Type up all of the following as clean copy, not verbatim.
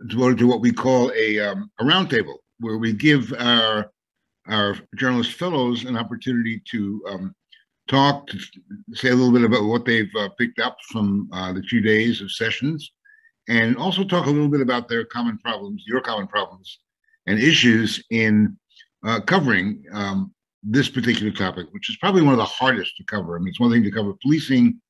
devoted to what we call a roundtable, where we give our journalist fellows an opportunity to talk, to say a little bit about what they've picked up from the 2 days of sessions, and also talk a little bit about their common problems, your common problems, and issues in covering this particular topic, which is probably one of the hardest to cover. I mean, it's one thing to cover policing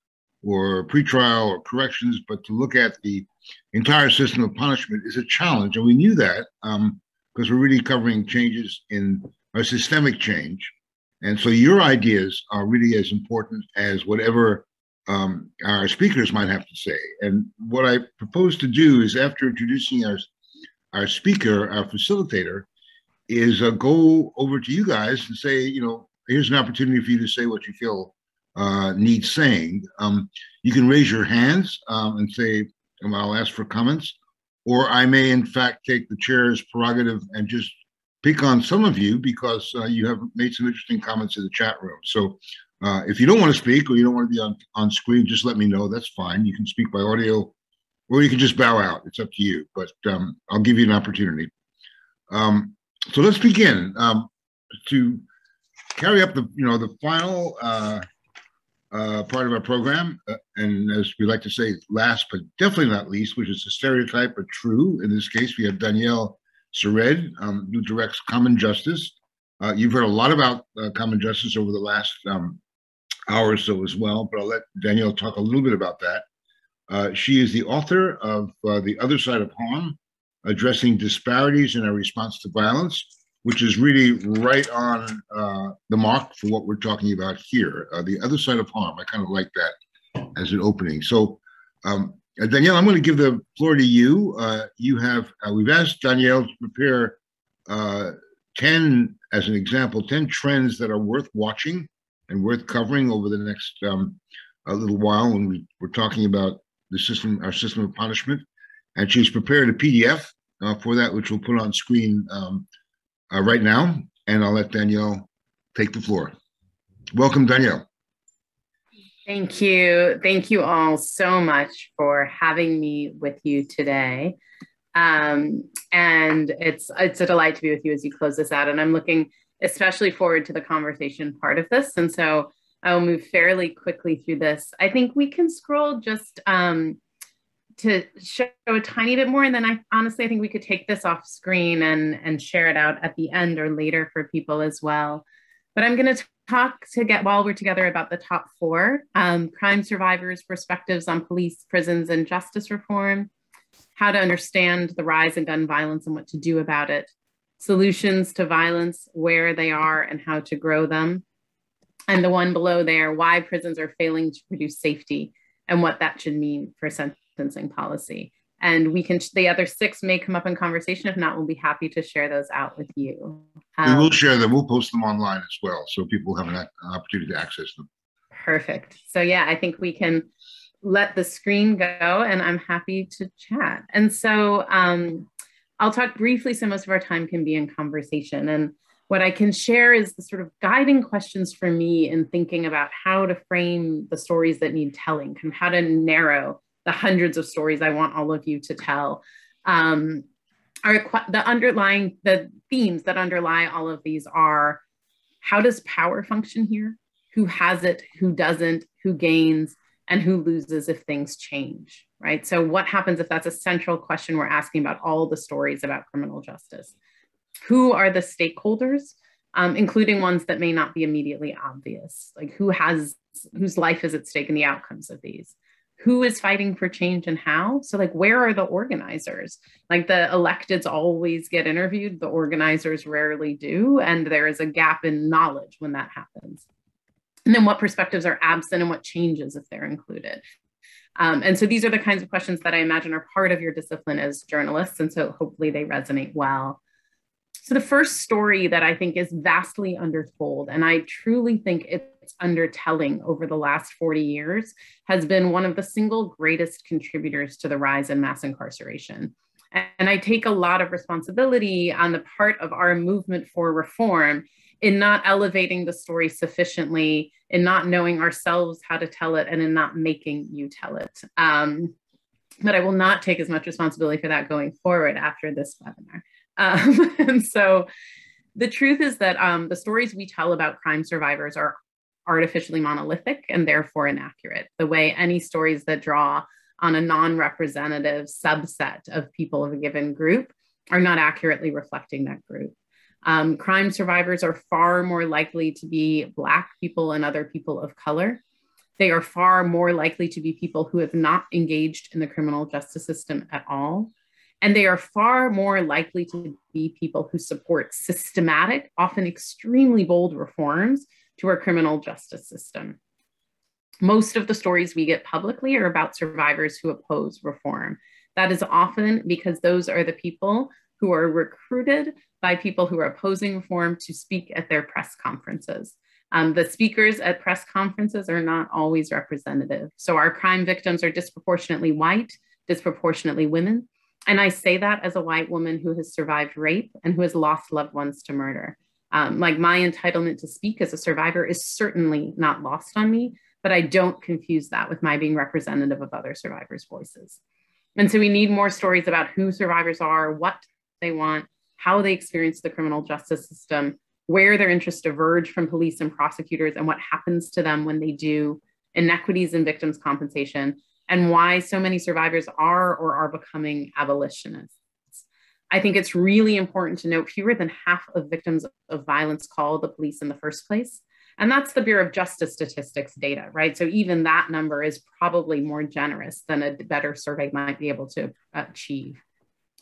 or pretrial or corrections, but to look at the entire system of punishment is a challenge. And we knew that because we're really covering changes in a systemic change. And so your ideas are really as important as whatever our speakers might have to say. And what I propose to do is, after introducing our speaker, our facilitator, is go over to you guys and say, here's an opportunity for you to say what you feel needs saying. You can raise your hands and say, I'll ask for comments, or I may in fact take the chair's prerogative and just pick on some of you because you have made some interesting comments in the chat room. So if you don't want to speak or you don't want to be on screen, just let me know. That's fine. You can speak by audio, or you can just bow out. It's up to you, but I'll give you an opportunity. So let's begin. To carry up the final part of our program, and as we like to say, last but definitely not least, which is a stereotype but true. In this case, we have Danielle Sered, who directs Common Justice. You've heard a lot about Common Justice over the last hour or so as well, but I'll let Danielle talk a little bit about that. She is the author of The Other Side of Harm, Addressing Disparities in Our Response to Violence, which is really right on the mark for what we're talking about here. The Other Side of Harm. I kind of like that as an opening. So Danielle, I'm going to give the floor to you. We've asked Danielle to prepare 10, as an example, 10 trends that are worth watching and worth covering over the next a little while when we're talking about our system of punishment. And she's prepared a PDF for that, which we'll put on screen right now. And I'll let Danielle take the floor. Welcome, Danielle. Thank you. Thank you all so much for having me with you today. And it's a delight to be with you as you close this out. And I'm looking especially forward to the conversation part of this. And so I will move fairly quickly through this. I think we can scroll just to show a tiny bit more. And then I think we could take this off screen and share it out at the end or later for people as well. But I'm going to talk while we're together about the top 4, crime survivors' perspectives on police, prisons, and justice reform, how to understand the rise in gun violence and what to do about it, solutions to violence, where they are and how to grow them, and the one below there, why prisons are failing to produce safety and what that should mean for sentencing policy. And the other 6 may come up in conversation. If not, we'll be happy to share those out with you. We will share them. We'll post them online as well, so people have an opportunity to access them. Perfect. So yeah, I think we can let the screen go and I'm happy to chat. And so I'll talk briefly, so most of our time can be in conversation. And what I can share is the sort of guiding questions for me in thinking about how to frame the stories that need telling, kind of how to narrow the hundreds of stories I want all of you to tell. The themes that underlie all of these are, how does power function here? Who has it, who doesn't, who gains, and who loses if things change, right? So what happens if that's a central question we're asking about all the stories about criminal justice? Who are the stakeholders, including ones that may not be immediately obvious? Like whose life is at stake in the outcomes of these? Who is fighting for change and how? So like, where are the organizers? Like the electeds always get interviewed, the organizers rarely do. And there is a gap in knowledge when that happens. And then what perspectives are absent and what changes if they're included? And so these are the kinds of questions that I imagine are part of your discipline as journalists. And so hopefully they resonate well. So the first story that I think is vastly undertold, and I truly think it's undertelling over the last 40 years, has been one of the single greatest contributors to the rise in mass incarceration. And I take a lot of responsibility on the part of our movement for reform in not elevating the story sufficiently, in not knowing ourselves how to tell it, and in not making you tell it. but I will not take as much responsibility for that going forward after this webinar. And so the truth is that the stories we tell about crime survivors are artificially monolithic and therefore inaccurate, the way any stories that draw on a non-representative subset of people of a given group are not accurately reflecting that group. Crime survivors are far more likely to be Black people and other people of color. They are far more likely to be people who have not engaged in the criminal justice system at all. And they are far more likely to be people who support systematic, often extremely bold reforms to our criminal justice system. Most of the stories we get publicly are about survivors who oppose reform. That is often because those are the people who are recruited by people who are opposing reform to speak at their press conferences. The speakers at press conferences are not always representative. So our crime victims are disproportionately white, disproportionately women. And I say that as a white woman who has survived rape and who has lost loved ones to murder. Like my entitlement to speak as a survivor is certainly not lost on me, but I don't confuse that with my being representative of other survivors' voices. And so we need more stories about who survivors are, what they want, how they experience the criminal justice system, where their interests diverge from police and prosecutors, and what happens to them when they do, inequities in victims' compensation, and why so many survivors are or are becoming abolitionists. I think it's really important to note fewer than half of victims of violence call the police in the first place. And that's the Bureau of Justice Statistics data, right? So even that number is probably more generous than a better survey might be able to achieve.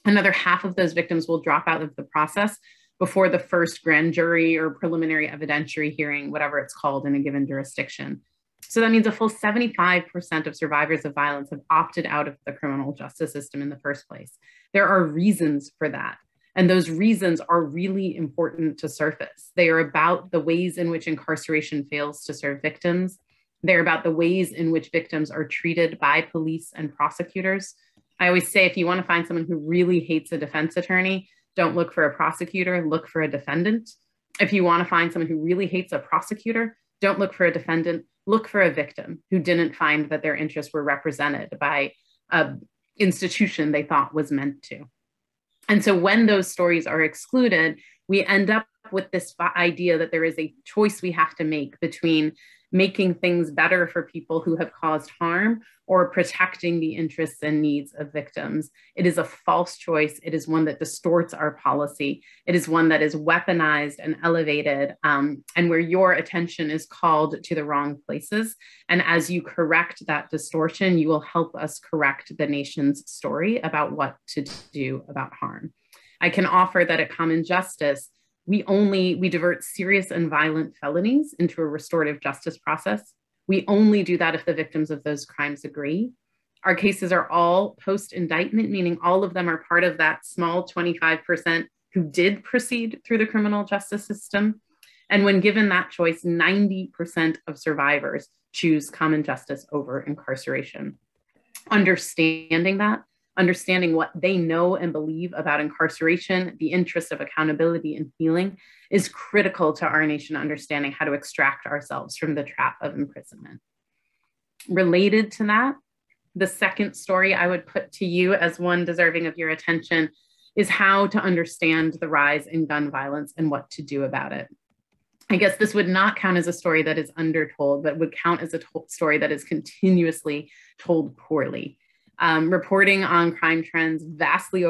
Another half of those victims will drop out of the process before the first grand jury or preliminary evidentiary hearing, whatever it's called in a given jurisdiction. So that means a full 75% of survivors of violence have opted out of the criminal justice system in the first place. There are reasons for that. And those reasons are really important to surface. They are about the ways in which incarceration fails to serve victims. They're about the ways in which victims are treated by police and prosecutors. I always say, if you want to find someone who really hates a defense attorney, don't look for a prosecutor, look for a defendant. If you want to find someone who really hates a prosecutor, don't look for a defendant, look for a victim who didn't find that their interests were represented by an institution they thought was meant to. And so when those stories are excluded, we end up with this idea that there is a choice we have to make between making things better for people who have caused harm or protecting the interests and needs of victims. It is a false choice. It is one that distorts our policy. It is one that is weaponized and elevated, and where your attention is called to the wrong places. And as you correct that distortion, you will help us correct the nation's story about what to do about harm. I can offer that at Common Justice, we divert serious and violent felonies into a restorative justice process. We only do that if the victims of those crimes agree. Our cases are all post-indictment, meaning all of them are part of that small 25% who did proceed through the criminal justice system. And when given that choice, 90% of survivors choose common justice over incarceration. Understanding that, understanding what they know and believe about incarceration, the interest of accountability and healing, is critical to our nation understanding how to extract ourselves from the trap of imprisonment. Related to that, the second story I would put to you as one deserving of your attention is how to understand the rise in gun violence and what to do about it. I guess this would not count as a story that is undertold, but would count as a story that is continuously told poorly. Reporting on crime trends vastly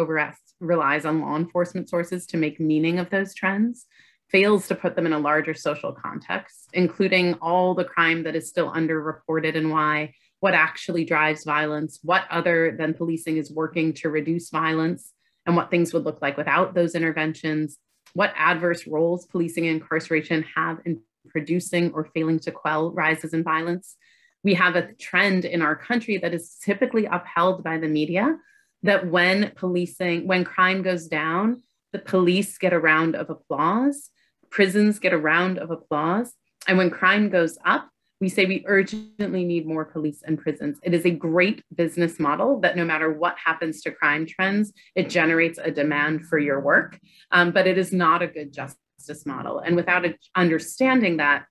relies on law enforcement sources to make meaning of those trends, fails to put them in a larger social context, including all the crime that is still underreported and why, what actually drives violence, what other than policing is working to reduce violence, and what things would look like without those interventions, what adverse roles policing and incarceration have in producing or failing to quell rises in violence. We have a trend in our country that is typically upheld by the media that when crime goes down, the police get a round of applause, prisons get a round of applause, and when crime goes up, we say we urgently need more police and prisons. It is a great business model that no matter what happens to crime trends, it generates a demand for your work, but it is not a good justice model. And without understanding that,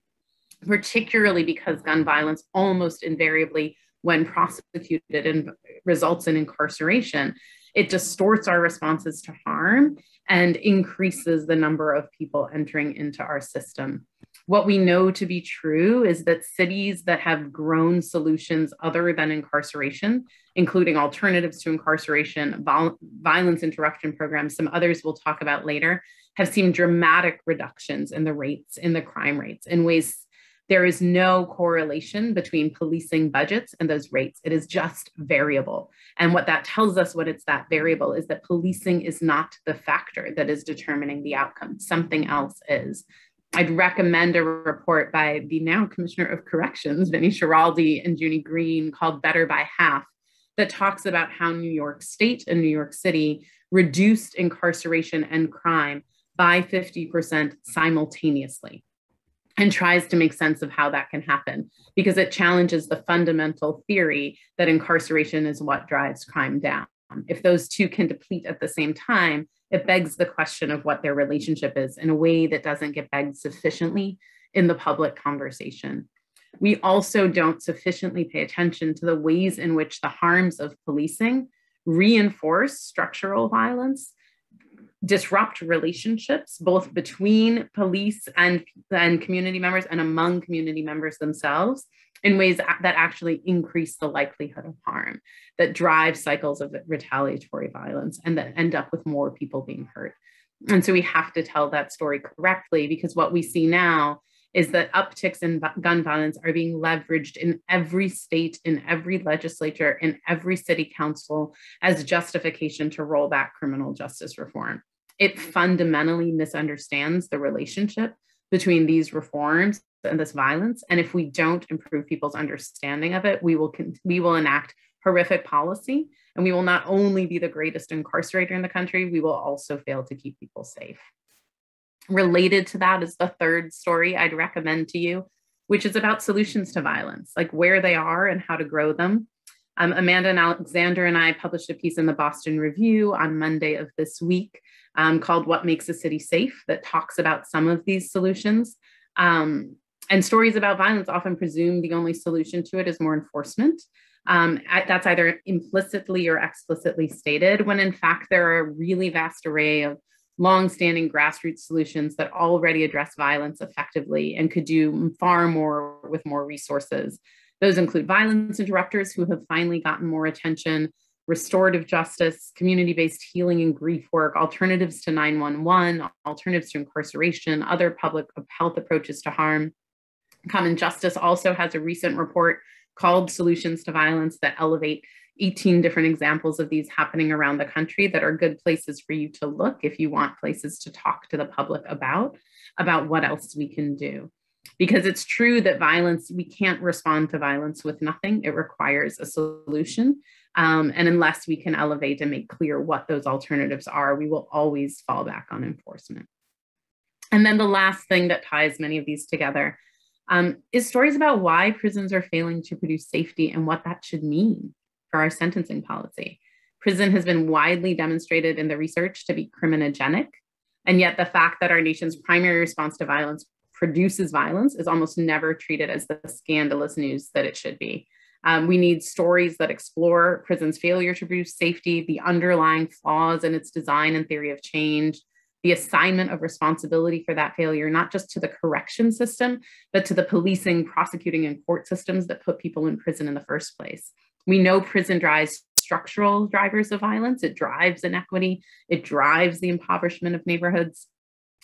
particularly because gun violence almost invariably when prosecuted and results in incarceration, it distorts our responses to harm and increases the number of people entering into our system. What we know to be true is that cities that have grown solutions other than incarceration, including alternatives to incarceration, violence interruption programs, some others we'll talk about later, have seen dramatic reductions in the rates, in the crime rates, in ways there is no correlation between policing budgets and those rates. It is just variable. And what that tells us, what it's that variable, is that policing is not the factor that is determining the outcome. Something else is. I'd recommend a report by the now Commissioner of Corrections, Vinnie Schiraldi and Junie Green, called Better by Half, that talks about how New York State and New York City reduced incarceration and crime by 50% simultaneously, and tries to make sense of how that can happen, because it challenges the fundamental theory that incarceration is what drives crime down. If those two can deplete at the same time, it begs the question of what their relationship is in a way that doesn't get begged sufficiently in the public conversation. We also don't sufficiently pay attention to the ways in which the harms of policing reinforce structural violence, disrupt relationships, both between police and community members and among community members themselves, in ways that actually increase the likelihood of harm, that drive cycles of retaliatory violence, and that end up with more people being hurt. And so we have to tell that story correctly, because what we see now is that upticks in gun violence are being leveraged in every state, in every legislature, in every city council as justification to roll back criminal justice reform. It fundamentally misunderstands the relationship between these reforms and this violence. And if we don't improve people's understanding of it, we will enact horrific policy, and we will not only be the greatest incarcerator in the country, we will also fail to keep people safe. Related to that is the third story I'd recommend to you, which is about solutions to violence, like where they are and how to grow them. Amanda and Alexander and I published a piece in the Boston Review on Monday of this week called What Makes a City Safe, that talks about some of these solutions. And stories about violence often presume the only solution to it is more enforcement. That's either implicitly or explicitly stated, when in fact there are a really vast array of long-standing grassroots solutions that already address violence effectively and could do far more with more resources. Those include violence interrupters, who have finally gotten more attention, restorative justice, community-based healing and grief work, alternatives to 911, alternatives to incarceration, other public health approaches to harm. Common Justice also has a recent report called Solutions to Violence that elevate 18 different examples of these happening around the country that are good places for you to look if you want places to talk to the public about what else we can do. Because it's true that violence, we can't respond to violence with nothing. It requires a solution. And unless we can elevate and make clear what those alternatives are, we will always fall back on enforcement. And then the last thing that ties many of these together is stories about why prisons are failing to produce safety and what that should mean for our sentencing policy. Prison has been widely demonstrated in the research to be criminogenic, and yet the fact that our nation's primary response to violence produces violence is almost never treated as the scandalous news that it should be. We need stories that explore prison's failure to produce safety, the underlying flaws in its design and theory of change, the assignment of responsibility for that failure, not just to the correction system, but to the policing, prosecuting, and court systems that put people in prison in the first place. We know prison drives structural drivers of violence. It drives inequity. It drives the impoverishment of neighborhoods.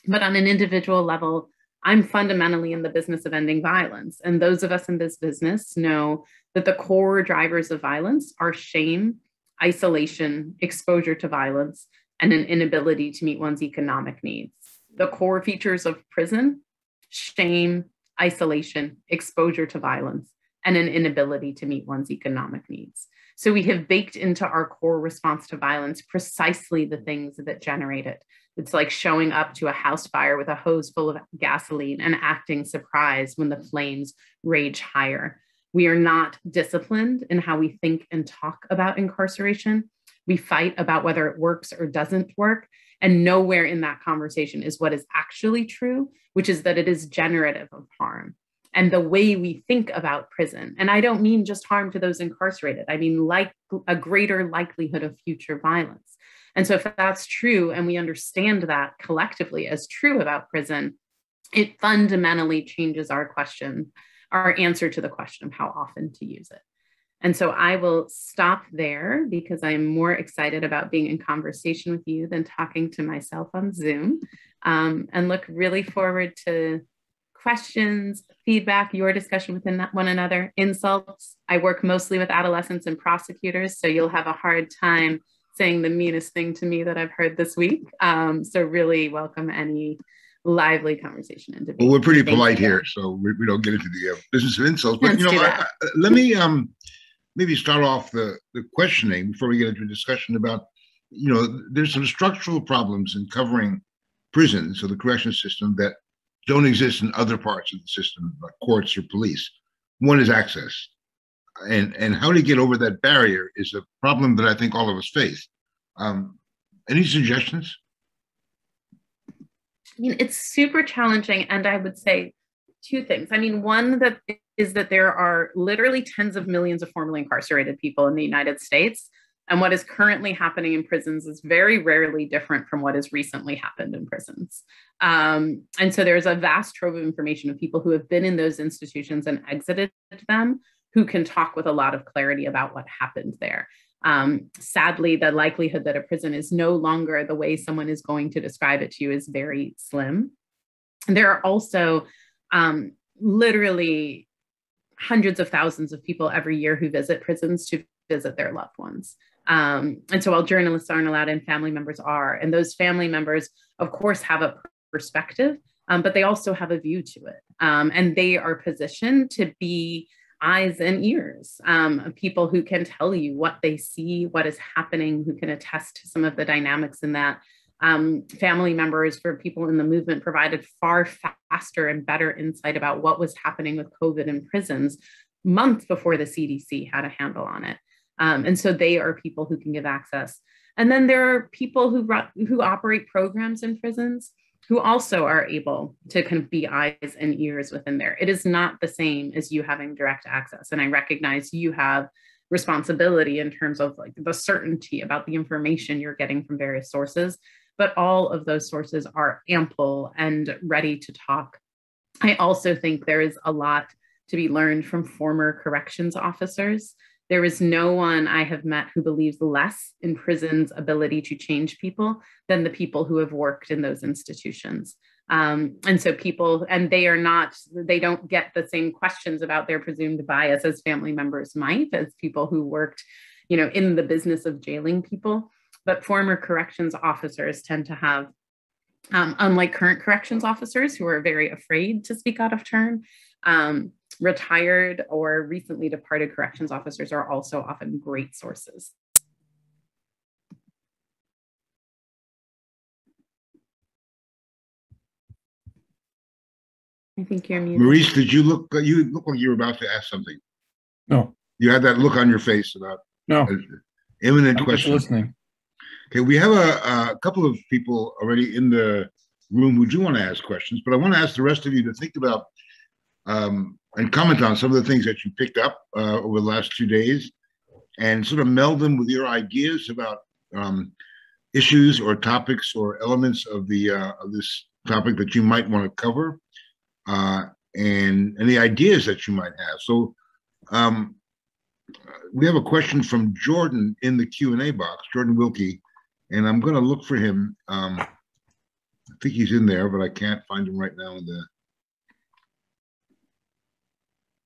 But on an individual level, I'm fundamentally in the business of ending violence. And those of us in this business know that the core drivers of violence are shame, isolation, exposure to violence, and an inability to meet one's economic needs. The core features of prison: shame, isolation, exposure to violence, and an inability to meet one's economic needs. So we have baked into our core response to violence precisely the things that generate it. It's like showing up to a house fire with a hose full of gasoline and acting surprised when the flames rage higher. We are not disciplined in how we think and talk about incarceration. We fight about whether it works or doesn't work. And nowhere in that conversation is what is actually true, which is that it is generative of harm. and the way we think about prison. And I don't mean just harm to those incarcerated. I mean like a greater likelihood of future violence. And so if that's true, and we understand that collectively as true about prison, it fundamentally changes our answer to the question of how often to use it. And so I will stop there because I'm more excited about being in conversation with you than talking to myself on Zoom, and look really forward to questions, feedback, your discussion within one another, insults. I work mostly with adolescents and prosecutors, so you'll have a hard time saying the meanest thing to me that I've heard this week. So really welcome any lively conversation and debate. Well, we're pretty polite here, so we don't get into the business of insults. But let me maybe start off the questioning before we get into a discussion about, there's some structural problems in covering prisons or the correction system that don't exist in other parts of the system, like courts or police. One is access. And how to get over that barrier is a problem that I think all of us face. Any suggestions? I mean, it's super challenging. And I would say two things. I mean, one that is that there are literally tens of millions of formerly incarcerated people in the United States. And what is currently happening in prisons is very rarely different from what has recently happened in prisons. And so there's a vast trove of information of people who have been in those institutions and exited them, who can talk with a lot of clarity about what happened there. Sadly, the likelihood that a prison is no longer the way someone is going to describe it to you is very slim. There are also literally hundreds of thousands of people every year who visit prisons to visit their loved ones. And so while journalists aren't allowed in, family members are. And those family members, of course, have a perspective, but they also have a view to it. And they are positioned to be eyes and ears of people who can tell you what they see, what is happening, who can attest to some of the dynamics in that. Family members for people in the movement provided far faster and better insight about what was happening with COVID in prisons months before the CDC had a handle on it. And so they are people who can give access. And then there are people who operate programs in prisons who also are able to kind of be eyes and ears within there. It is not the same as you having direct access. And I recognize you have responsibility in terms of like the certainty about the information you're getting from various sources, but all of those sources are ample and ready to talk. I also think there is a lot to be learned from former corrections officers. There is no one I have met who believes less in prison's ability to change people than the people who have worked in those institutions. And so they don't get the same questions about their presumed bias as family members might, as people who worked, in the business of jailing people. But former corrections officers tend to have, unlike current corrections officers who are very afraid to speak out of turn, retired or recently departed corrections officers are also often great sources. I think you're muted. Maurice, did you look like you were about to ask something? No. You had that look on your face about imminent question. Listening. Okay, we have a couple of people already in the room who do want to ask questions, but I want to ask the rest of you to think about and comment on some of the things that you picked up over the last 2 days and sort of meld them with your ideas about issues or topics or elements of this topic that you might want to cover and the ideas that you might have. So we have a question from Jordan in the Q&A box, Jordan Wilkie, and I'm going to look for him. I think he's in there, but I can't find him right now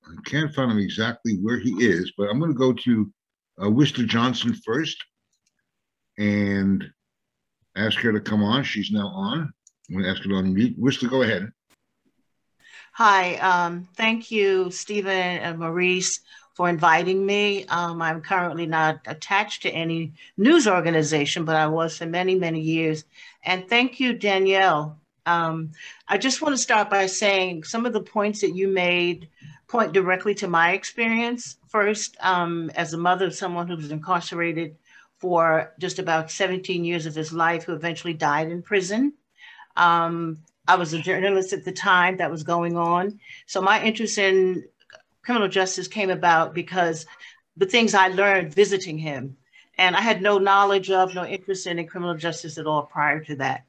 I can't find him exactly where he is, but I'm going to go to Wista Johnson first and ask her to come on. She's now on. I'm going to ask her to unmute. Wista, go ahead. Hi, thank you, Stephen and Maurice, for inviting me. I'm currently not attached to any news organization, but I was for many, many years. And thank you, Danielle. I just want to start by saying some of the points that you made point directly to my experience. First, as a mother of someone who was incarcerated for just about 17 years of his life, who eventually died in prison. I was a journalist at the time that was going on. So my interest in criminal justice came about because the things I learned visiting him. And I had no knowledge of, no interest in criminal justice at all prior to that.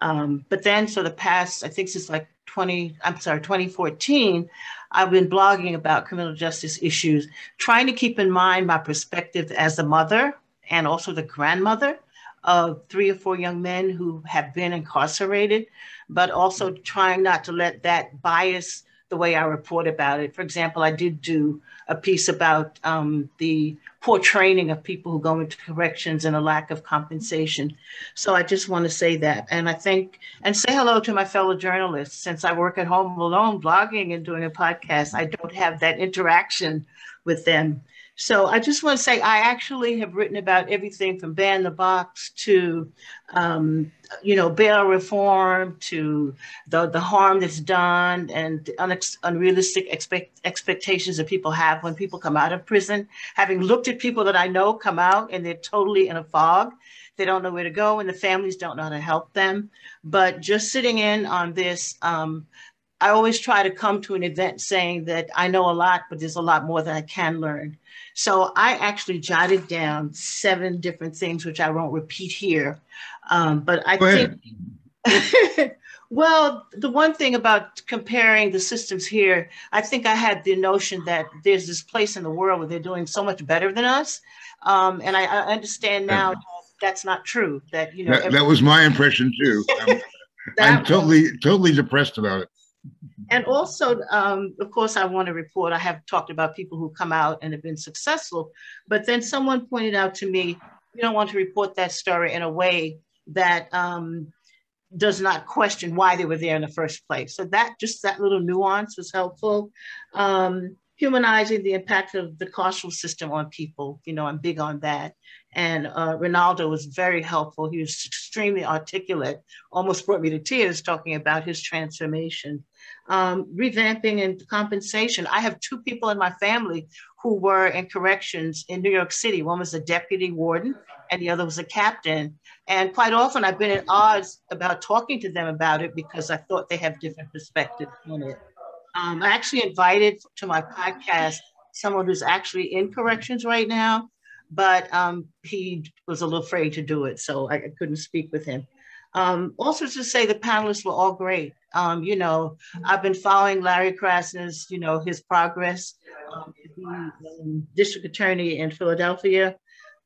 But then, so the past, I think since like 2014, I've been blogging about criminal justice issues, trying to keep in mind my perspective as a mother and also the grandmother of 3 or 4 young men who have been incarcerated, but also trying not to let that bias the way I report about it. For example, I did do a piece about the poor training of people who go into corrections and a lack of compensation. So I just want to say that. And I think, and say hello to my fellow journalists. Since I work at home alone, blogging and doing a podcast, I don't have that interaction with them. So I just want to say, I actually have written about everything from ban the box to, bail reform, to the harm that's done and the unrealistic expectations that people have when people come out of prison. Having looked at people that I know come out and they're totally in a fog. They don't know where to go and the families don't know how to help them. But just sitting in on this, I always try to come to an event saying that I know a lot, but there's a lot more that I can learn. So I actually jotted down 7 different things, which I won't repeat here. But I think, well, the one thing about comparing the systems here, I think I had the notion that there's this place in the world where they're doing so much better than us. And I understand now that's not true. That, that was my impression too. I'm totally depressed about it. And also, of course, I want to report, I have talked about people who come out and have been successful, but then someone pointed out to me, you don't want to report that story in a way that does not question why they were there in the first place. So that little nuance was helpful. Humanizing the impact of the carceral system on people, I'm big on that. And Ronaldo was very helpful. He was extremely articulate, almost brought me to tears talking about his transformation. Revamping and compensation. I have 2 people in my family who were in corrections in New York City. One was a deputy warden and the other was a captain. And quite often I've been at odds about talking to them about it because I thought they have different perspectives on it. I actually invited to my podcast someone who's actually in corrections right now, but he was a little afraid to do it, so I couldn't speak with him. Also to say the panelists were all great. I've been following Larry Krasner's, his progress, district attorney in Philadelphia,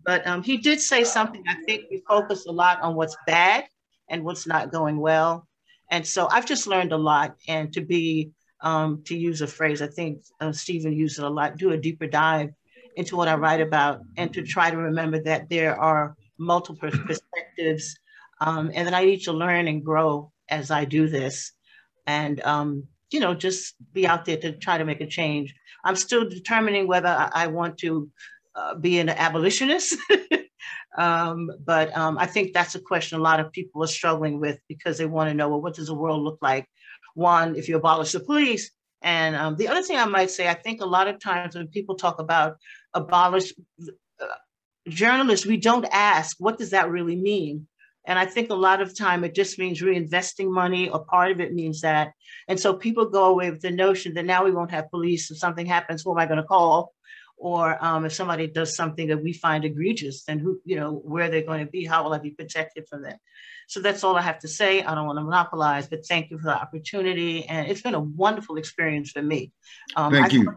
but he did say something. I think we focus a lot on what's bad and what's not going well. And so I've just learned a lot, and to use a phrase, I think Stephen used it a lot, do a deeper dive into what I write about and to try to remember that there are multiple perspectives and that I need to learn and grow as I do this and, just be out there to try to make a change. I'm still determining whether I want to be an abolitionist, but I think that's a question a lot of people are struggling with because they want to know, well, what does the world look like? One, if you abolish the police. And the other thing I might say, I think a lot of times when people talk about abolish journalists, we don't ask, what does that really mean? And I think a lot of time it just means reinvesting money, or part of it means that. And so people go away with the notion that now we won't have police. If something happens, who am I going to call? Or if somebody does something that we find egregious, then where are they going to be? How will I be protected from that? So that's all I have to say. I don't want to monopolize, but thank you for the opportunity. And it's been a wonderful experience for me. Thank you.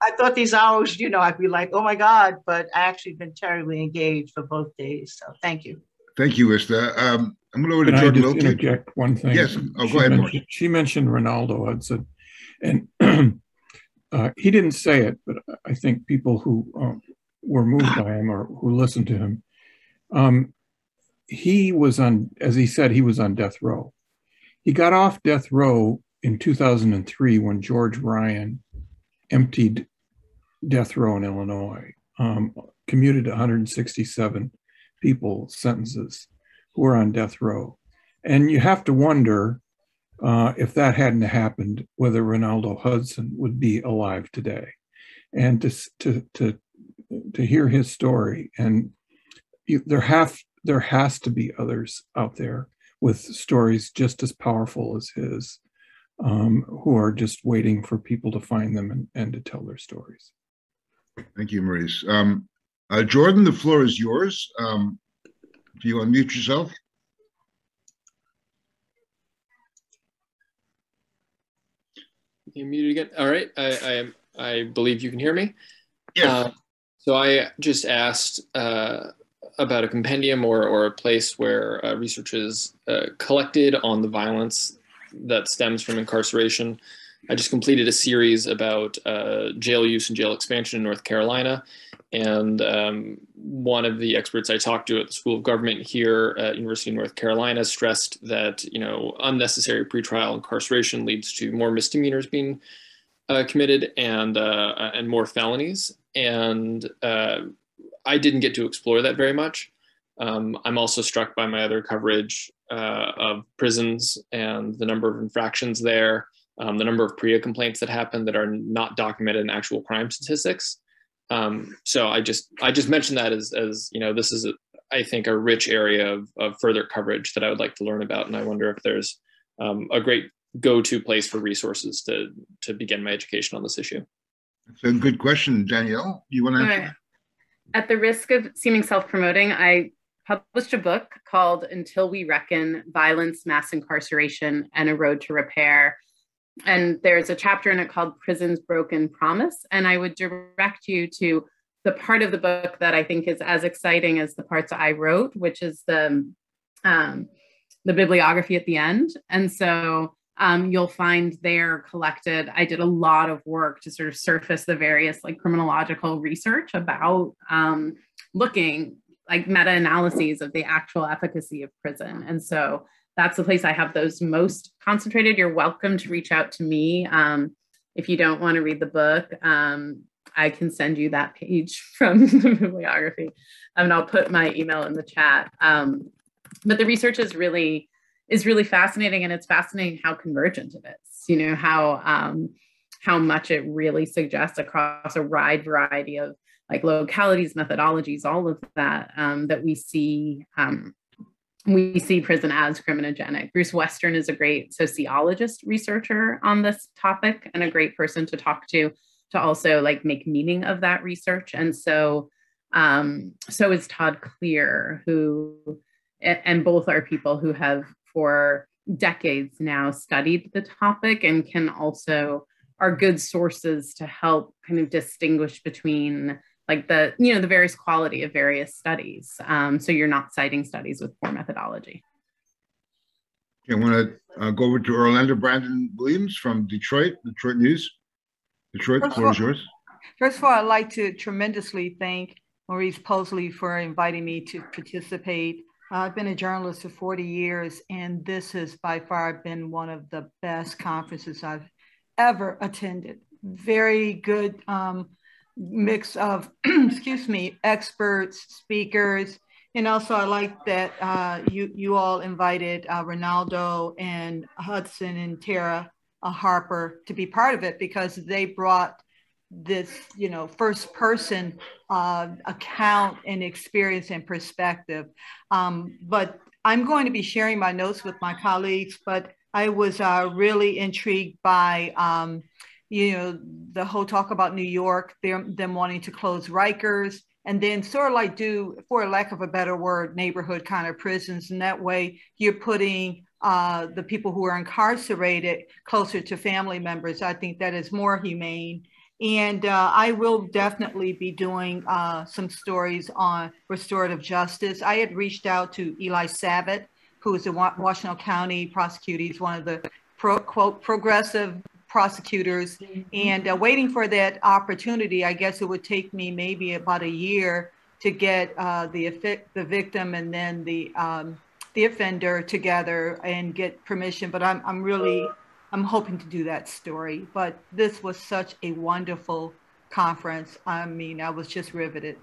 I thought these hours, I'd be like, oh my God, but I actually been terribly engaged for both days. So thank you. Thank you, Ista. I'm going to go to Can Jordan I just interject one thing? Yes. Oh, go ahead, Maurice. She mentioned Ronaldo Hudson, and he didn't say it, but I think people who were moved by him or who listened to him, he was on, as he said, he was on death row. He got off death row in 2003 when George Ryan emptied death row in Illinois, commuted 167 people sentences who were on death row. And you have to wonder if that hadn't happened, whether Ronaldo Hudson would be alive today. And to hear his story, and there has to be others out there with stories just as powerful as his, who are just waiting for people to find them and to tell their stories. Thank you, Maurice. Jordan, the floor is yours. Do you unmute yourself? You muted again. All right. I believe you can hear me. Yes. So I just asked about a compendium or a place where research is collected on the violence that stems from incarceration. I just completed a series about jail use and jail expansion in North Carolina. And one of the experts I talked to at the School of Government here at University of North Carolina stressed that, unnecessary pretrial incarceration leads to more misdemeanors being committed and more felonies. And I didn't get to explore that very much. I'm also struck by my other coverage of prisons and the number of infractions there, the number of PREA complaints that happen that are not documented in actual crime statistics. So I just mentioned that as this is, I think, a rich area of further coverage that I would like to learn about. And I wonder if there's a great go-to place for resources to begin my education on this issue. That's a good question. Danielle, you want to answer? Right. At the risk of seeming self-promoting, I published a book called Until We Reckon: Violence, Mass Incarceration, and a Road to Repair. And there's a chapter in it called Prison's Broken Promise. And I would direct you to the part of the book that I think is as exciting as the parts I wrote, which is the bibliography at the end. And so you'll find there collected, I did a lot of work to sort of surface the various criminological research about looking meta-analyses of the actual efficacy of prison. And so that's the place I have those most concentrated. You're welcome to reach out to me. If you don't want to read the book, I can send you that page from the bibliography. And I'll put my email in the chat. But the research is really fascinating, and it's fascinating how convergent it is. How much it really suggests across a wide variety of localities, methodologies, all of that, that we see prison as criminogenic. Bruce Western is a great sociologist researcher on this topic and a great person to talk to also make meaning of that research. And so is Todd Clear, and both are people who have for decades now studied the topic and are good sources to help kind of distinguish between the various quality of various studies. So you're not citing studies with poor methodology. Okay, I want to go over to Orlando Brandon Williams from Detroit News. Detroit, the floor is yours. First of all, I'd like to tremendously thank Maurice Possley for inviting me to participate. I've been a journalist for 40 years, and this has by far been one of the best conferences I've ever attended. Very good mix of, experts, speakers. And also I like that you all invited Ronaldo and Hudson and Tara Harper to be part of it, because they brought this, first person account and experience and perspective. But I'm going to be sharing my notes with my colleagues, but I was really intrigued by the whole talk about New York, them wanting to close Rikers, and then sort of do, for lack of a better word, neighborhood kind of prisons. And that way you're putting the people who are incarcerated closer to family members. I think that is more humane. And I will definitely be doing some stories on restorative justice. I had reached out to Eli Savitt, who is a Washington County prosecutor. He's one of the quote progressive prosecutors, and waiting for that opportunity. I guess it would take me maybe about a year to get the victim and then the offender together and get permission. But I'm hoping to do that story. But this was such a wonderful conference. I mean, I was just riveted.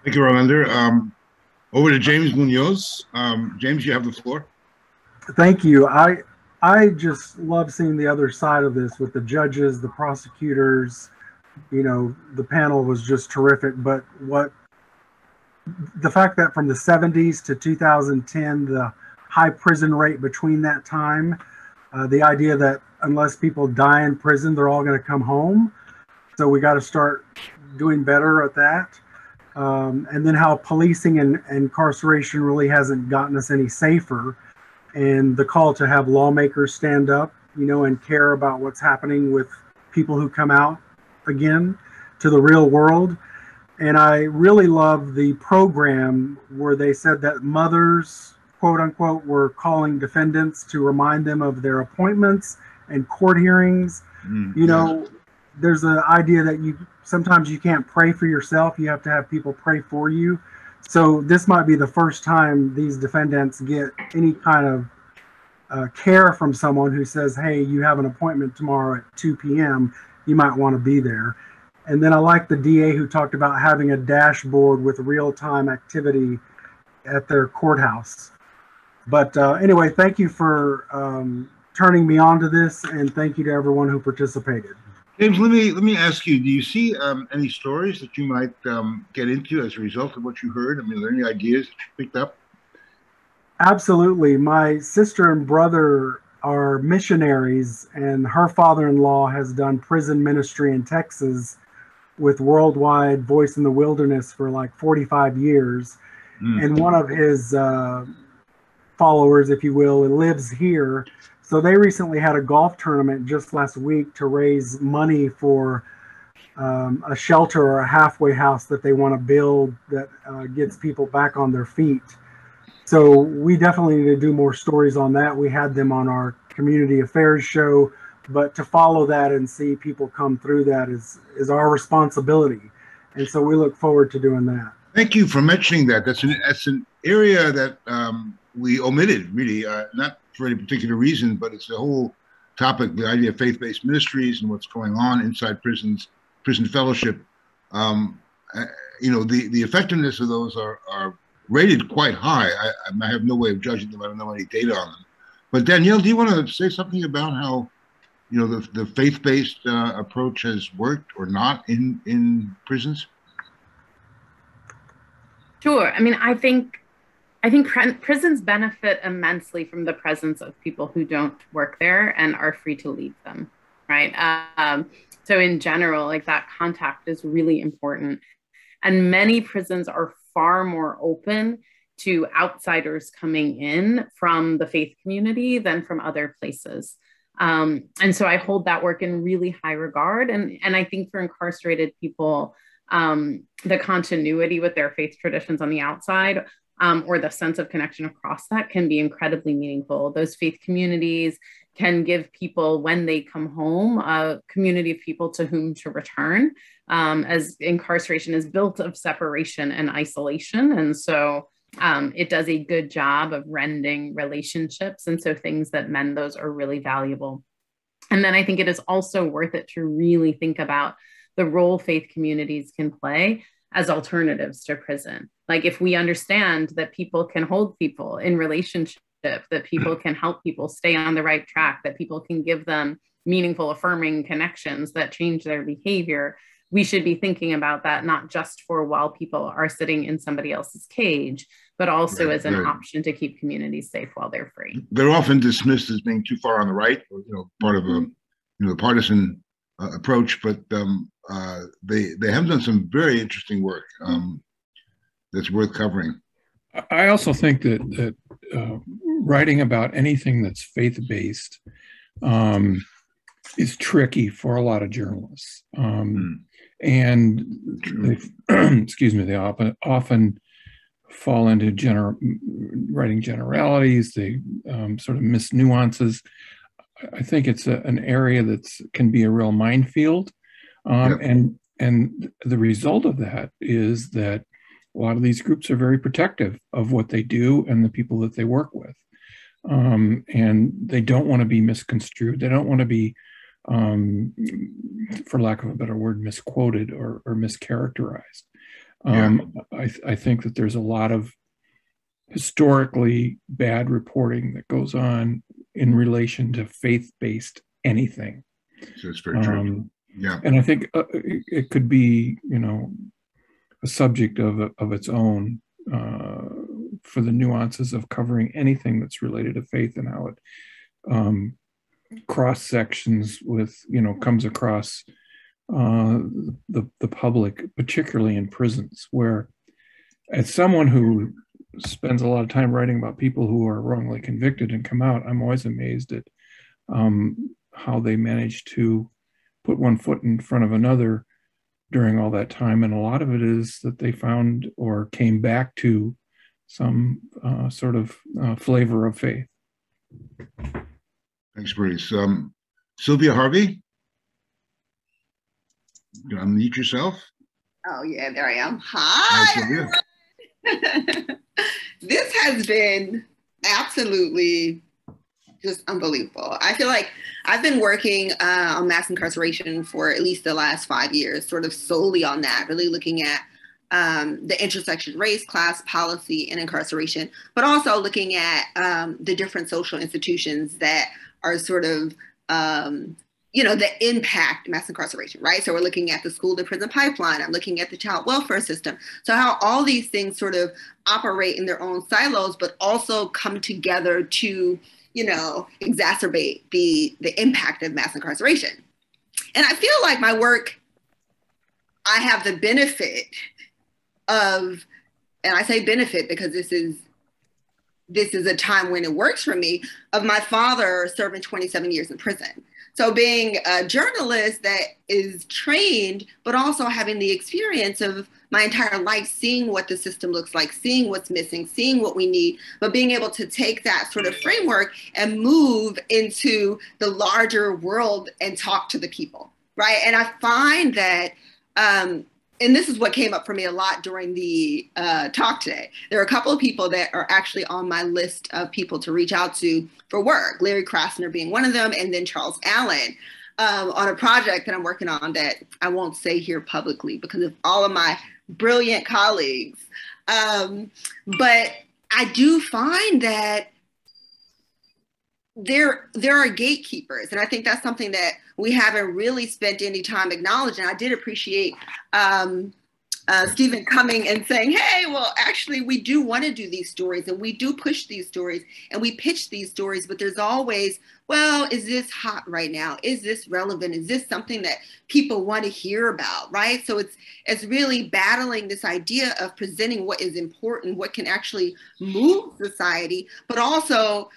Thank you, Rolanda. Over to James Munoz. James, you have the floor. Thank you. I just love seeing the other side of this with the judges, the prosecutors. The panel was just terrific. But the fact that from the 70s to 2010, the high prison rate between that time. The idea that unless people die in prison, they're all going to come home. So we got to start doing better at that. And then how policing and incarceration really hasn't gotten us any safer. And the call to have lawmakers stand up, you know, and care about what's happening with people who come out again to the real world. And I really love the program where they said that mothers, quote unquote, were calling defendants to remind them of their appointments and court hearings. You know, there's an idea that sometimes you can't pray for yourself. You have to have people pray for you. So this might be the first time these defendants get any kind of care from someone who says, hey, you have an appointment tomorrow at 2 p.m. You might want to be there. And then I like the DA who talked about having a dashboard with real-time activity at their courthouse. But anyway, thank you for turning me on to this, and thank you to everyone who participated. James, let me ask you, do you see any stories that you might get into as a result of what you heard? I mean, are there any ideas that you picked up? Absolutely. My sister and brother are missionaries, and her father-in-law has done prison ministry in Texas with Worldwide Voice in the Wilderness for like 45 years. And one of his followers, if you will, lives here. So they recently had a golf tournament just last week to raise money for a shelter or a halfway house that they want to build that gets people back on their feet. So we definitely need to do more stories on that. We had them on our community affairs show, but to follow that and see people come through that is our responsibility. And so we look forward to doing that. Thank you for mentioning that. That's an area that we omitted, really, not for any particular reason, but it's the whole topic, the idea of faith-based ministries and what's going on inside prisons, prison fellowship. You know, the effectiveness of those are rated quite high. I have no way of judging them. I don't know any data on them. But Danielle, do you want to say something about how, you know, the faith-based approach has worked or not in prisons? Sure. I mean, I think prisons benefit immensely from the presence of people who don't work there and are free to leave them, right? So in general, like that contact is really important. And many prisons are far more open to outsiders coming in from the faith community than from other places. And so I hold that work in really high regard. And I think for incarcerated people, the continuity with their faith traditions on the outside, or the sense of connection across that can be incredibly meaningful. Those faith communities can give people, when they come home, a community of people to whom to return, as incarceration is built of separation and isolation. And so it does a good job of rending relationships. And so things that mend those are really valuable. And then I think it is also worth it to really think about the role faith communities can play as alternatives to prison. Like if we understand that people can hold people in relationship, that people can help people stay on the right track, that people can give them meaningful, affirming connections that change their behavior, we should be thinking about that, not just for while people are sitting in somebody else's cage, but also as an option to keep communities safe while they're free. They're often dismissed as being too far on the right, or, you know, part of a, you know, partisan approach, but they have done some very interesting work that's worth covering. I also think that writing about anything that's faith-based is tricky for a lot of journalists. And they, excuse me, they often fall into writing generalities. They sort of miss nuances. I think it's an area that can be a real minefield. And the result of that is that a lot of these groups are very protective of what they do and the people that they work with. And they don't want to be misconstrued. They don't want to be, for lack of a better word, misquoted or mischaracterized. I think that there's a lot of historically bad reporting that goes on in relation to faith-based anything. So it's very true. And I think it could be, you know, a subject of its own for the nuances of covering anything that's related to faith and how it cross sections with, comes across the public, particularly in prisons, where as someone who spends a lot of time writing about people who are wrongly convicted and come out, I'm always amazed at how they manage to put one foot in front of another during all that time. And a lot of it is that they found or came back to some sort of flavor of faith. Thanks, Maurice. Sylvia Harvey, you unmute yourself. Oh yeah, there I am. Hi, everyone. This has been absolutely just unbelievable. I feel like I've been working on mass incarceration for at least the last 5 years, sort of solely on that, really looking at the intersection, race, class, policy, and incarceration, but also looking at the different social institutions that are sort of, that impact mass incarceration, right? So we're looking at the school to prison pipeline. I'm looking at the child welfare system. So how all these things sort of operate in their own silos, but also come together to, exacerbate the impact of mass incarceration. And I feel like my work, I have the benefit of, and I say benefit because this is a time when it works for me, of my father serving 27 years in prison. So being a journalist that is trained, but also having the experience of my entire life, seeing what the system looks like, seeing what's missing, seeing what we need, but being able to take that sort of framework and move into the larger world and talk to the people, right? And I find that, and this is what came up for me a lot during the talk today. There are a couple of people that are actually on my list of people to reach out to for work, Larry Krasner being one of them, and then Charles Allen on a project that I'm working on that I won't say here publicly because of all of my brilliant colleagues. But I do find that there are gatekeepers. And I think that's something that we haven't really spent any time acknowledging. I did appreciate Stephen coming and saying, hey, well, actually, we do want to do these stories and we do push these stories and we pitch these stories, but there's always, well, is this hot right now? Is this relevant? Is this something that people want to hear about, right? So it's really battling this idea of presenting what is important, what can actually move society, but also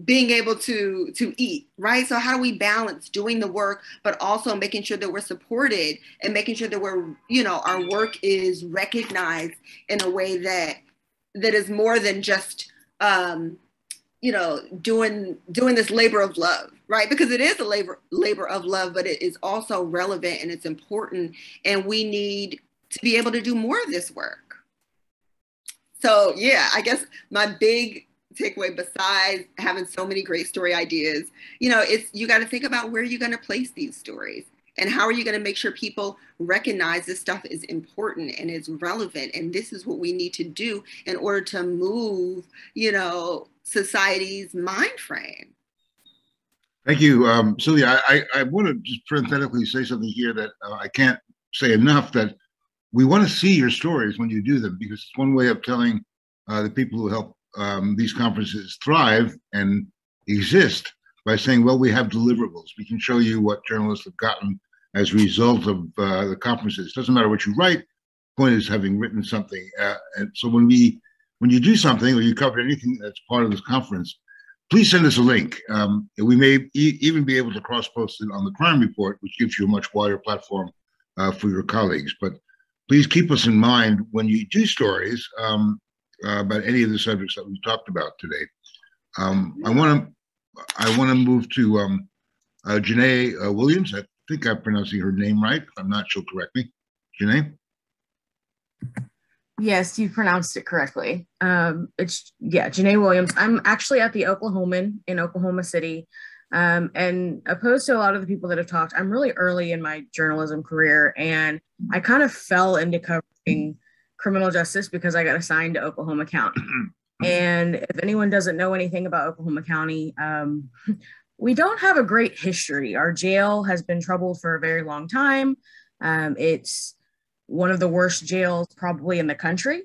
being able to eat, right? So how do we balance doing the work, but also making sure that we're supported and making sure that we're, our work is recognized in a way that is more than just, doing this labor of love, right? Because it is a labor of love, but it is also relevant and it's important. And we need to be able to do more of this work. So yeah, I guess my big takeaway, besides having so many great story ideas, it's, you got to think about where you're going to place these stories and how are you going to make sure people recognize this stuff is important and is relevant. And this is what we need to do in order to move, society's mind frame. Thank you, Sylvia. I want to just parenthetically say something here that I can't say enough, that we want to see your stories when you do them, because it's one way of telling the people who help these conferences thrive and exist by saying, well, we have deliverables. We can show you what journalists have gotten as a result of the conferences. It doesn't matter what you write. The point is having written something. And so when you do something or you cover anything that's part of this conference, please send us a link. We may even be able to cross-post it on the crime report, which gives you a much wider platform for your colleagues. But please keep us in mind when you do stories about any of the subjects that we talked about today. I want to move to Janae Williams. I think I'm pronouncing her name right. If I'm not, she'll correct me. Janae? Yes, you pronounced it correctly. Janae Williams. I'm actually at the Oklahoman in Oklahoma City. And opposed to a lot of the people that have talked, I'm really early in my journalism career, and I kind of fell into covering criminal justice because I got assigned to Oklahoma County. And if anyone doesn't know anything about Oklahoma County, we don't have a great history. Our jail has been troubled for a very long time. It's one of the worst jails probably in the country.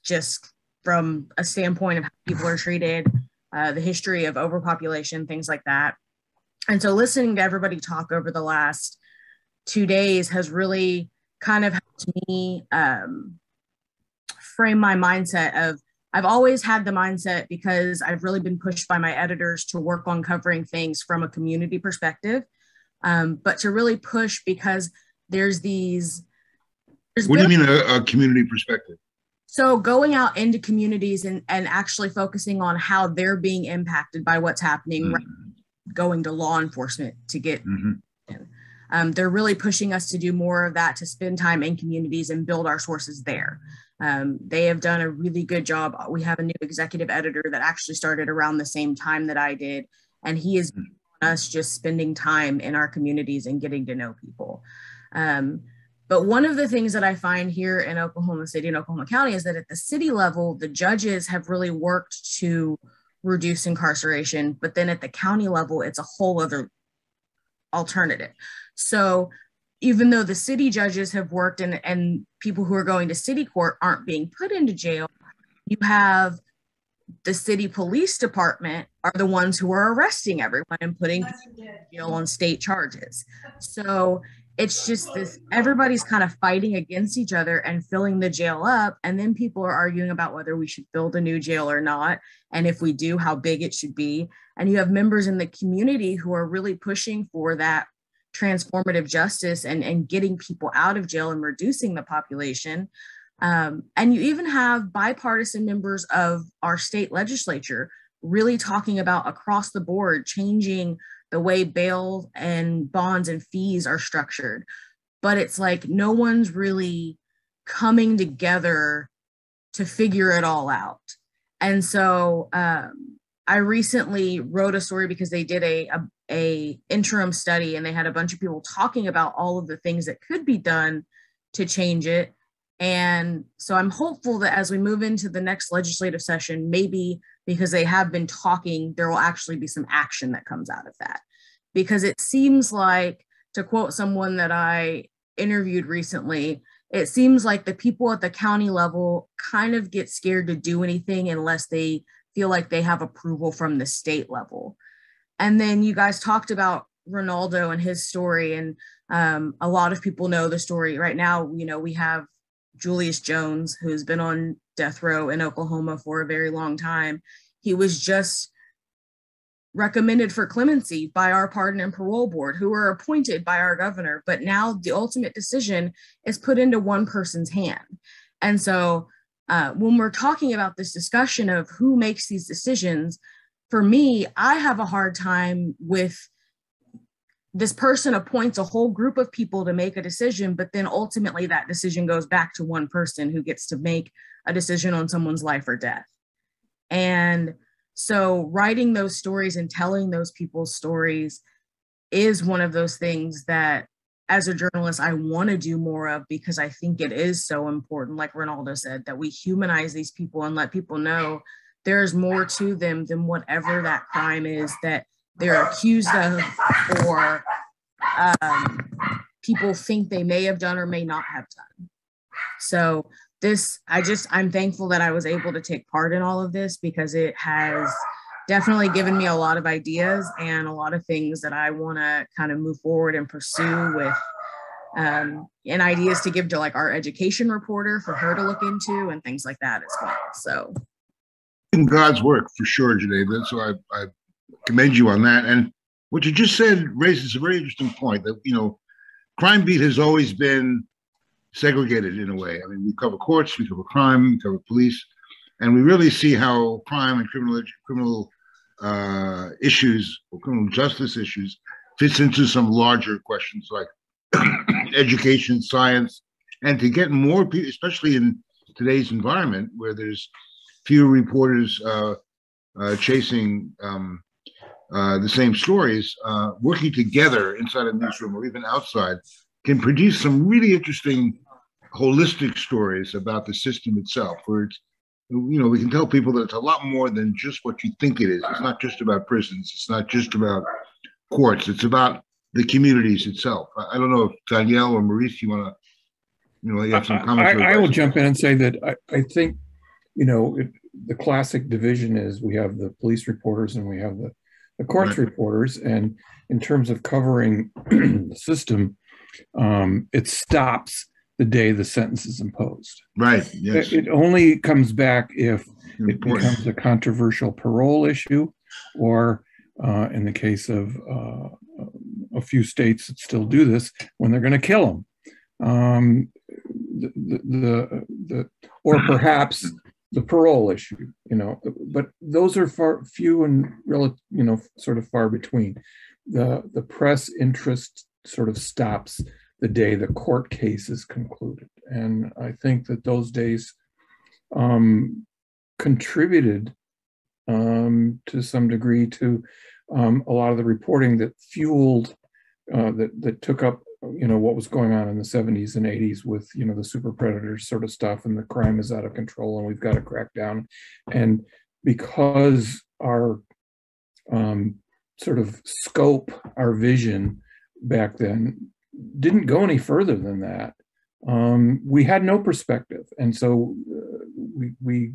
just from a standpoint of how people are treated, the history of overpopulation, things like that. And so listening to everybody talk over the last 2 days has really kind of helped me frame my mindset of, I've always had the mindset, because I've really been pushed by my editors to work on covering things from a community perspective, but to really push because there's what do you mean a community perspective? So going out into communities and actually focusing on how they're being impacted by what's happening, going to law enforcement to get they're really pushing us to do more of that, to spend time in communities and build our sources there. They have done a really good job. We have a new executive editor that actually started around the same time that I did, and he is us just spending time in our communities and getting to know people. But one of the things that I find here in Oklahoma City and Oklahoma County is that at the city level, the judges have really worked to reduce incarceration, but then at the county level, it's a whole other alternative. So even though the city judges have worked and people who are going to city court aren't being put into jail, you have the city police department are the ones who are arresting everyone and putting people in jail on state charges. So it's just this, everybody's kind of fighting against each other and filling the jail up. And then people are arguing about whether we should build a new jail or not. And if we do, how big it should be. And you have members in the community who are really pushing for that transformative justice and getting people out of jail and reducing the population. And you even have bipartisan members of our state legislature really talking about across the board, changing the way bail and bonds and fees are structured. But it's like no one's really coming together to figure it all out. And so I recently wrote a story because they did a interim study, and they had a bunch of people talking about all of the things that could be done to change it. And so I'm hopeful that as we move into the next legislative session, maybe because they have been talking, there will actually be some action that comes out of that. Because it seems like, to quote someone that I interviewed recently, it seems like the people at the county level kind of get scared to do anything unless they feel like they have approval from the state level. And then you guys talked about Ronaldo and his story, and a lot of people know the story. Right now, you know, we have Julius Jones, who's been on death row in Oklahoma for a very long time. He was just recommended for clemency by our pardon and parole board, who were appointed by our governor. But now the ultimate decision is put into one person's hand. And so when we're talking about this discussion of who makes these decisions, for me, I have a hard time with this person appoints a whole group of people to make a decision, but then ultimately that decision goes back to one person who gets to make a decision on someone's life or death. And so writing those stories and telling those people's stories is one of those things that as a journalist, I want to do more of, because I think it is so important, like Ronaldo said, that we humanize these people and let people know there's more to them than whatever that crime is that they're accused of, or people think they may have done or may not have done. So I'm thankful that I was able to take part in all of this, because it has definitely given me a lot of ideas and a lot of things that I want to kind of move forward and pursue with, and ideas to give to like our education reporter for her to look into and things like that as well. So in God's work for sure, Janae. So I commend you on that. And what you just said raises a very interesting point that, you know, Crime Beat has always been segregated in a way. I mean, we cover courts, we cover crime, we cover police, and we really see how crime and criminal issues or criminal justice issues fits into some larger questions like education, science, and to get more people, especially in today's environment where there's fewer reporters chasing the same stories, working together inside a newsroom or even outside can produce some really interesting holistic stories about the system itself, where it's, you know, we can tell people that it's a lot more than just what you think it is. It's not just about prisons. It's not just about courts. It's about the communities itself. I don't know if Danielle or Maurice, you want to, you know, you have some comments. I will jump in and say that I think you know, the classic division is we have the police reporters and we have the courts reporters. And in terms of covering the system, it stops the day the sentence is imposed. Right. Yes. It only comes back if it becomes a controversial parole issue, or in the case of a few states that still do this, when they're going to kill them, or perhaps the parole issue, you know. But those are few and sort of far between. The press interest sort of stops the day the court case is concluded. And I think that those days contributed to some degree to a lot of the reporting that fueled, that took up, you know, what was going on in the 70s and 80s with, you know, the super predators sort of stuff, and the crime is out of control and we've got to crack down. And because our sort of scope, our vision back then didn't go any further than that, we had no perspective. And so we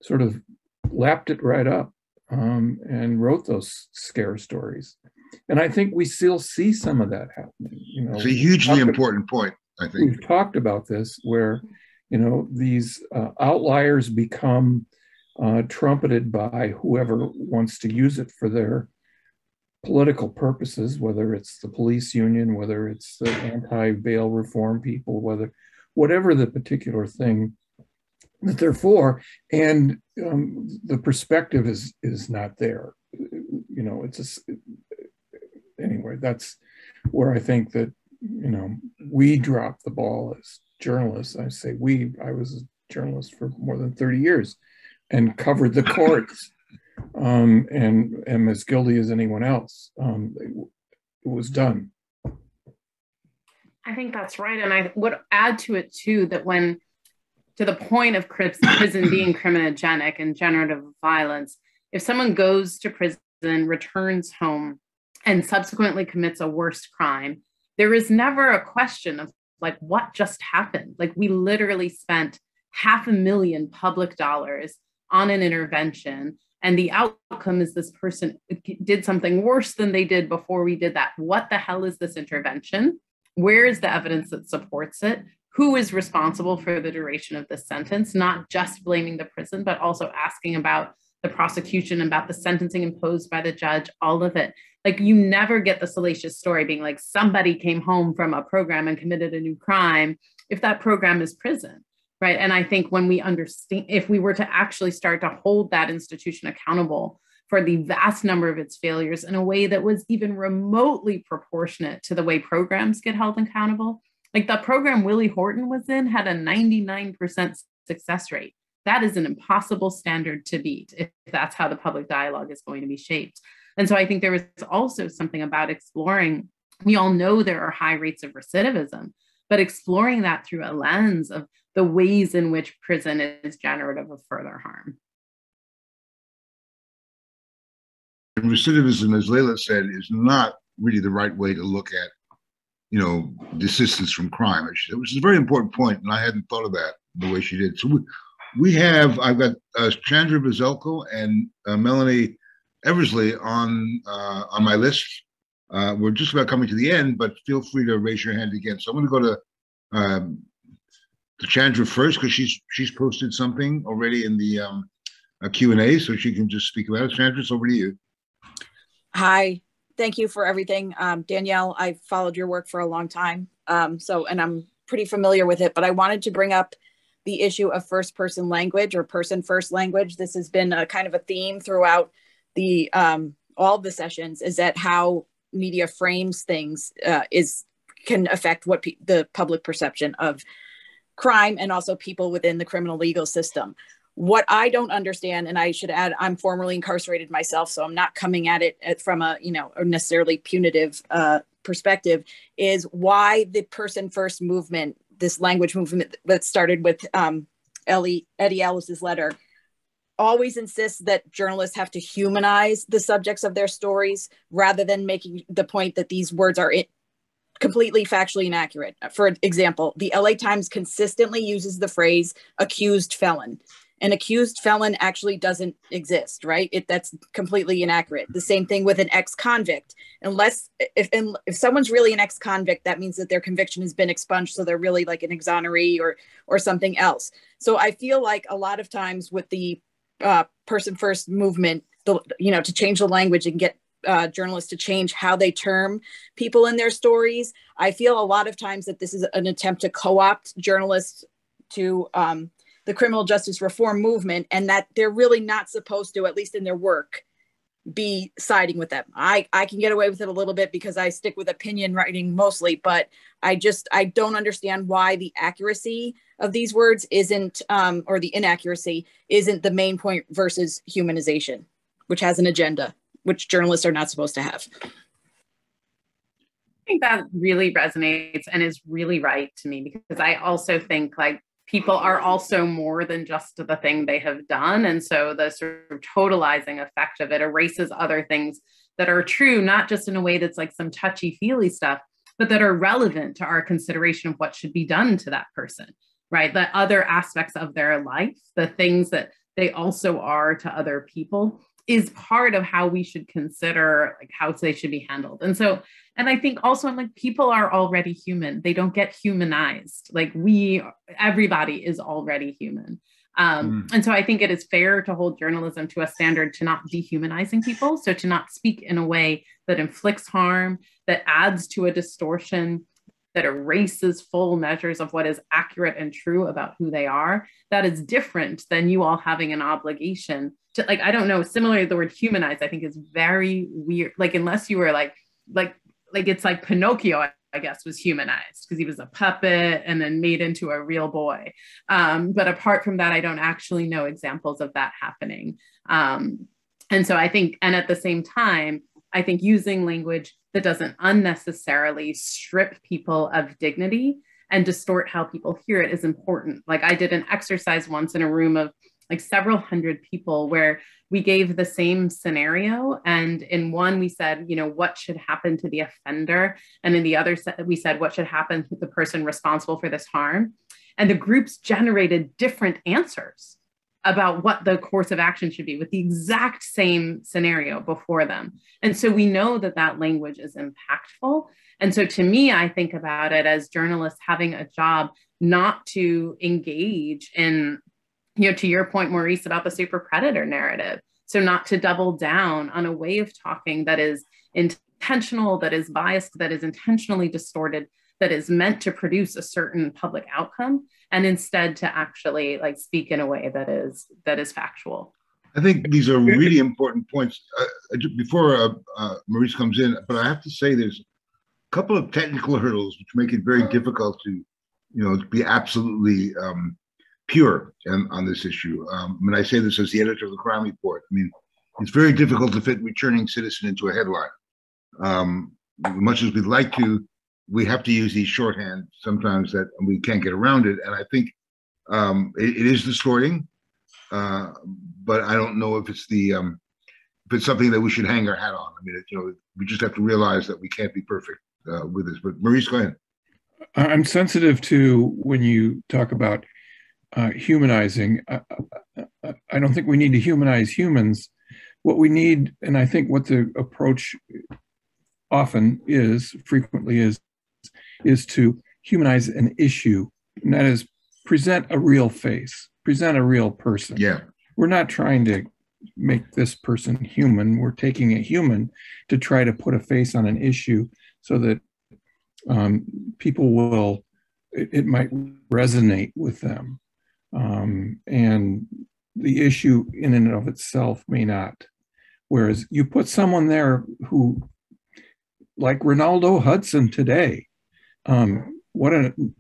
sort of lapped it right up and wrote those scare stories. And I think we still see some of that happening. You know, it's a hugely important point, I think. We've talked about this, where, you know, these outliers become trumpeted by whoever wants to use it for their political purposes, whether it's the police union, whether it's the anti-bail reform people, whatever the particular thing that they're for, and the perspective is not there. You know, anyway, that's where I think that, you know, we dropped the ball as journalists. I say I was a journalist for more than 30 years and covered the courts, and am as guilty as anyone else. It was done. I think that's right. And I would add to it too, that when, to the point of prison being criminogenic and generative violence, if someone goes to prison, returns home, and subsequently commits a worse crime, there is never a question of like, what just happened? Like, we literally spent $500,000 public dollars on an intervention, and the outcome is this person did something worse than they did before we did that. What the hell is this intervention? Where is the evidence that supports it? Who is responsible for the duration of this sentence? Not just blaming the prison, but also asking about the prosecution, about the sentencing imposed by the judge, all of it. Like, you never get the salacious story being like, somebody came home from a program and committed a new crime, if that program is prison, right? And I think when we understand, if we were to actually start to hold that institution accountable for the vast number of its failures in a way that was even remotely proportionate to the way programs get held accountable, like the program Willie Horton was in had a 99% success rate. That is an impossible standard to beat if that's how the public dialogue is going to be shaped. And so I think there is also something about exploring, we all know there are high rates of recidivism, but exploring that through a lens of the ways in which prison is generative of further harm. And recidivism, as Layla said, is not really the right way to look at, you know, desistance from crime, which is a very important point, and I hadn't thought of that the way she did. So I've got Chandra Bazelko and Melanie Eversley on my list. We're just about coming to the end, but feel free to raise your hand again. So I'm going to go to Chandra first, because she's posted something already in the Q&A, so she can just speak about it. Chandra, it's over to you. Hi, thank you for everything. Danielle, I've followed your work for a long time, and I'm pretty familiar with it, but I wanted to bring up the issue of first-person language, or person-first language. This has been a kind of a theme throughout the all the sessions, is that how media frames things can affect what the public perception of crime and also people within the criminal legal system. What I don't understand, and I should add, I'm formerly incarcerated myself, so I'm not coming at it from a necessarily punitive perspective, is why the person-first movement, this language movement that started with Eddie Ellis's letter, always insists that journalists have to humanize the subjects of their stories rather than making the point that these words are completely factually inaccurate. For example, the LA Times consistently uses the phrase accused felon. An accused felon actually doesn't exist, right? That's completely inaccurate. The same thing with an ex-convict. Unless, if someone's really an ex-convict, that means that their conviction has been expunged, so they're really like an exoneree or something else. So I feel like a lot of times with the person first movement, to change the language and get journalists to change how they term people in their stories, I feel a lot of times that this is an attempt to co-opt journalists to the criminal justice reform movement, and that they're really not supposed to, at least in their work, be siding with them. I can get away with it a little bit because I stick with opinion writing mostly, but I don't understand why the accuracy of these words isn't, or the inaccuracy isn't the main point versus humanization, which has an agenda, which journalists are not supposed to have. I think that really resonates and is really right to me, because I also think like people are also more than just the thing they have done. And so the sort of totalizing effect of it erases other things that are true, not just in a way that's like some touchy-feely stuff, but that are relevant to our consideration of what should be done to that person, right? The other aspects of their life, the things that they also are to other people, is part of how we should consider like how they should be handled. And I think also I'm like, people are already human. They don't get humanized. Like everybody is already human. And so I think it is fair to hold journalism to a standard to not dehumanizing people. So to not speak in a way that inflicts harm, that adds to a distortion, that erases full measures of what is accurate and true about who they are. That is different than you all having an obligation to, like, I don't know, similarly, the word humanize, I think is very weird. Like, unless you were like it's like Pinocchio, I guess, was humanized because he was a puppet and then made into a real boy. But apart from that, I don't actually know examples of that happening. And so I think, and at the same time, I think using language that doesn't unnecessarily strip people of dignity and distort how people hear it is important. Like I did an exercise once in a room of like several hundred people where we gave the same scenario. And in one, we said, what should happen to the offender? And in the other, we said, what should happen to the person responsible for this harm? And the groups generated different answers about what the course of action should be with the exact same scenario before them. And so we know that that language is impactful. And so to me, I think about it as journalists having a job not to engage in, to your point, Maurice, about the super predator narrative. So not to double down on a way of talking that is intentional, that is biased, that is intentionally distorted, that is meant to produce a certain public outcome, and instead to actually like speak in a way that is factual. I think these are really important points. Before Maurice comes in, but I have to say there's a couple of technical hurdles which make it very difficult to, be absolutely pure on this issue. When I say this as the editor of the crime report, I mean, it's very difficult to fit returning citizen into a headline. Much as we'd like to, we have to use these shorthand sometimes that we can't get around it. And I think it is distorting, but I don't know if it's if it's something that we should hang our hat on. I mean, we just have to realize that we can't be perfect with this. But Maurice, go ahead. I'm sensitive to when you talk about humanizing. I don't think we need to humanize humans. What we need, and I think what the approach frequently is to humanize an issue, and that is present a real face, present a real person. Yeah. We're not trying to make this person human. We're taking a human to try to put a face on an issue so that people it might resonate with them. And the issue in and of itself may not. Whereas you put someone there who, like Ronaldo Hudson today, what an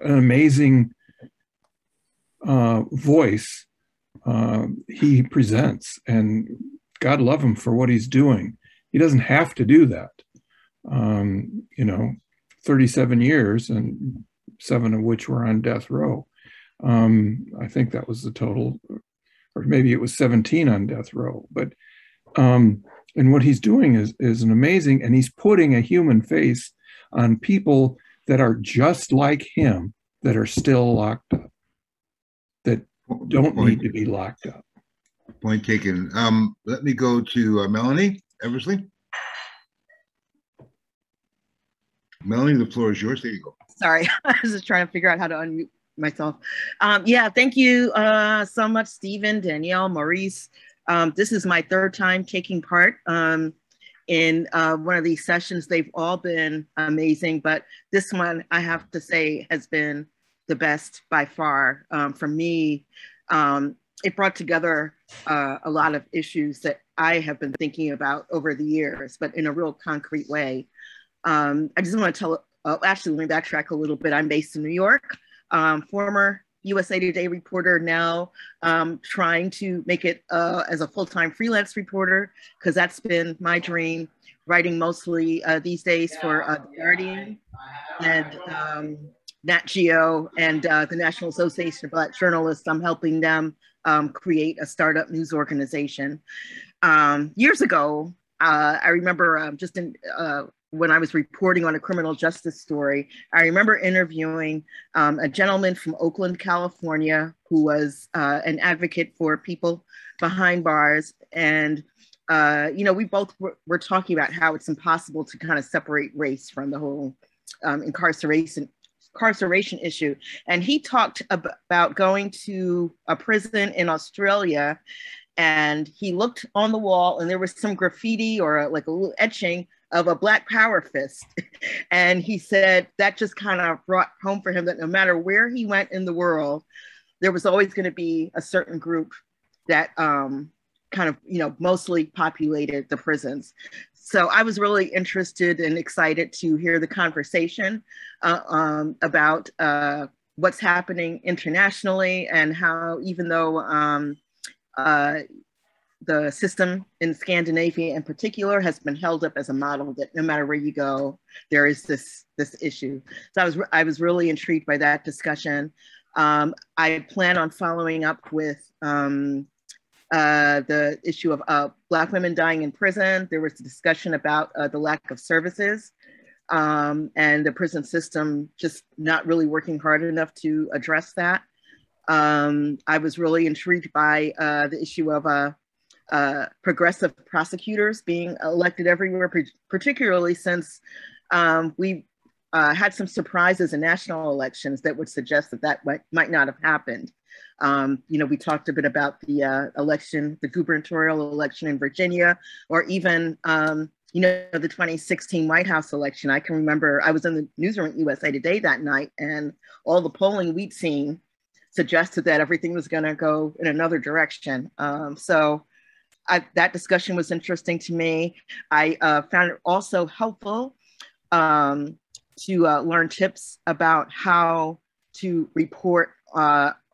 amazing voice he presents, and God love him for what he's doing. He doesn't have to do that. 37 years, and 7 of which were on death row. I think that was the total, or maybe it was 17 on death row. But and what he's doing is an amazing, and he's putting a human face on people that are just like him, that are still locked up, that don't need to be locked up. Point taken. Let me go to Melanie Eversley. Melanie, the floor is yours. There you go. Sorry, I was just trying to figure out how to unmute myself. Yeah, thank you so much, Stephen, Danielle, Maurice. This is my third time taking part in one of these sessions. They've all been amazing, but this one, I have to say, has been the best by far. For me, it brought together a lot of issues that I have been thinking about over the years, but in a real concrete way. I just want to tell, actually, let me backtrack a little bit. I'm based in New York, former USA Today reporter, now trying to make it as a full-time freelance reporter, because that's been my dream, writing mostly these days for The Guardian and Nat Geo and the National Association of Black Journalists. I'm helping them create a startup news organization. Years ago, I remember just when I was reporting on a criminal justice story, I remember interviewing a gentleman from Oakland, California, who was an advocate for people behind bars. And, you know, we both were talking about how it's impossible to kind of separate race from the whole incarceration issue. And he talked about going to a prison in Australia, and he looked on the wall and there was some graffiti or like a little etching of a Black Power fist. And he said that just kind of brought home for him that no matter where he went in the world, there was always going to be a certain group that kind of, you know, mostly populated the prisons. So I was really interested and excited to hear the conversation about what's happening internationally, and how even though the system in Scandinavia in particular has been held up as a model that no matter where you go, there is this issue. So I was really intrigued by that discussion. I plan on following up with the issue of Black women dying in prison. There was a discussion about the lack of services and the prison system just not really working hard enough to address that. I was really intrigued by the issue of progressive prosecutors being elected everywhere, particularly since we had some surprises in national elections that would suggest that might not have happened. You know, we talked a bit about the election, the gubernatorial election in Virginia, or even, you know, the 2016 White House election. I can remember I was in the newsroom at USA Today that night, and all the polling we'd seen suggested that everything was going to go in another direction. So that discussion was interesting to me. I found it also helpful to learn tips about how to report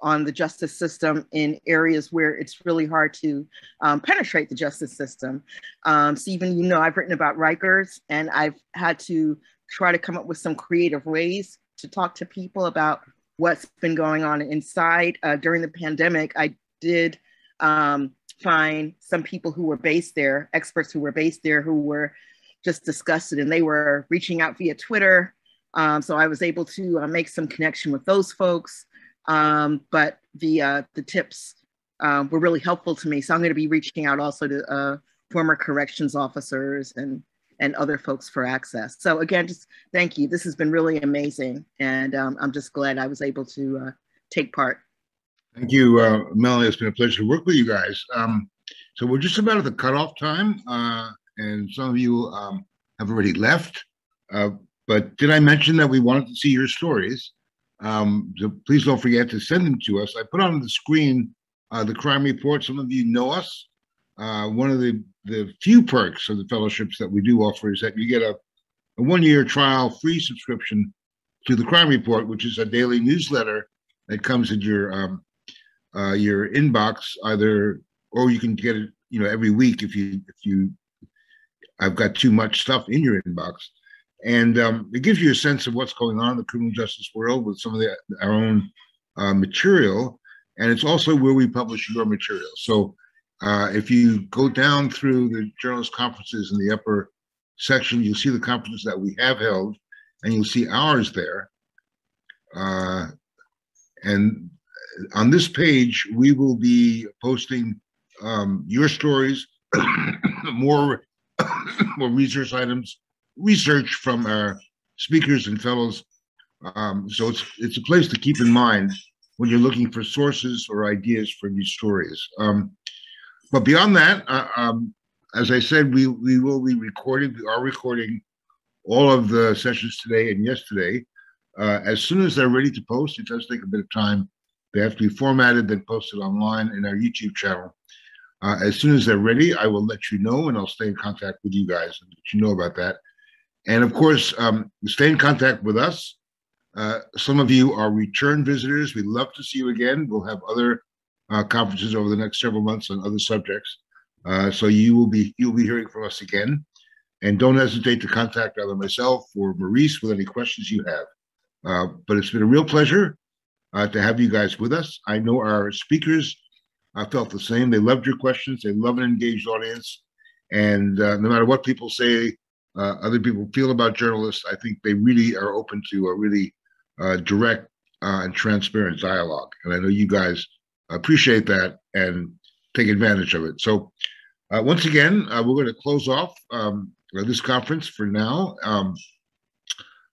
on the justice system in areas where it's really hard to penetrate the justice system. Stephen, you know, I've written about Rikers, and I've had to try to come up with some creative ways to talk to people about what's been going on inside. During the pandemic, I did find some people who were based there, experts who were based there, who were just disgusted, and they were reaching out via Twitter. So I was able to make some connection with those folks. But the tips were really helpful to me. So I'm going to be reaching out also to former corrections officers and other folks for access. So again, just thank you. This has been really amazing. And I'm just glad I was able to take part. Thank you, Melanie. It's been a pleasure to work with you guys. So we're just about at the cutoff time, and some of you have already left. But did I mention that we wanted to see your stories? So please don't forget to send them to us. I put on the screen the crime report. Some of you know us. One of the few perks of the fellowships that we do offer is that you get a 1-year trial free subscription to the crime report, which is a daily newsletter that comes in your inbox, either, or you can get it, you know, every week if you I've got too much stuff in your inbox. And it gives you a sense of what's going on in the criminal justice world with some of our own material. And it's also where we publish your material. So if you go down through the journalist conferences in the upper section, you'll see the conferences that we have held, and you'll see ours there. And on this page, we will be posting your stories, more research items, research from our speakers and fellows. So it's a place to keep in mind when you're looking for sources or ideas for these stories. But beyond that, as I said, we will be recording. We are recording all of the sessions today and yesterday. As soon as they're ready to post, it does take a bit of time. They have to be formatted, then posted online in our YouTube channel. As soon as they're ready, I will let you know, and I'll stay in contact with you guys and let you know about that. And of course, stay in contact with us. Some of you are return visitors. We'd love to see you again. We'll have other conferences over the next several months on other subjects. So you'll be hearing from us again. And don't hesitate to contact either myself or Maurice with any questions you have. But it's been a real pleasure to have you guys with us. I know our speakers felt the same. They loved your questions. They love an engaged audience. And no matter what people say, other people feel about journalists, I think they really are open to a really direct and transparent dialogue. And I know you guys appreciate that and take advantage of it. So once again, we're going to close off this conference for now.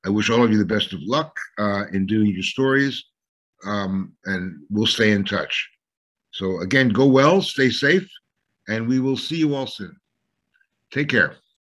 I wish all of you the best of luck in doing your stories, and we'll stay in touch. So again, go well, stay safe, and we will see you all soon. Take care.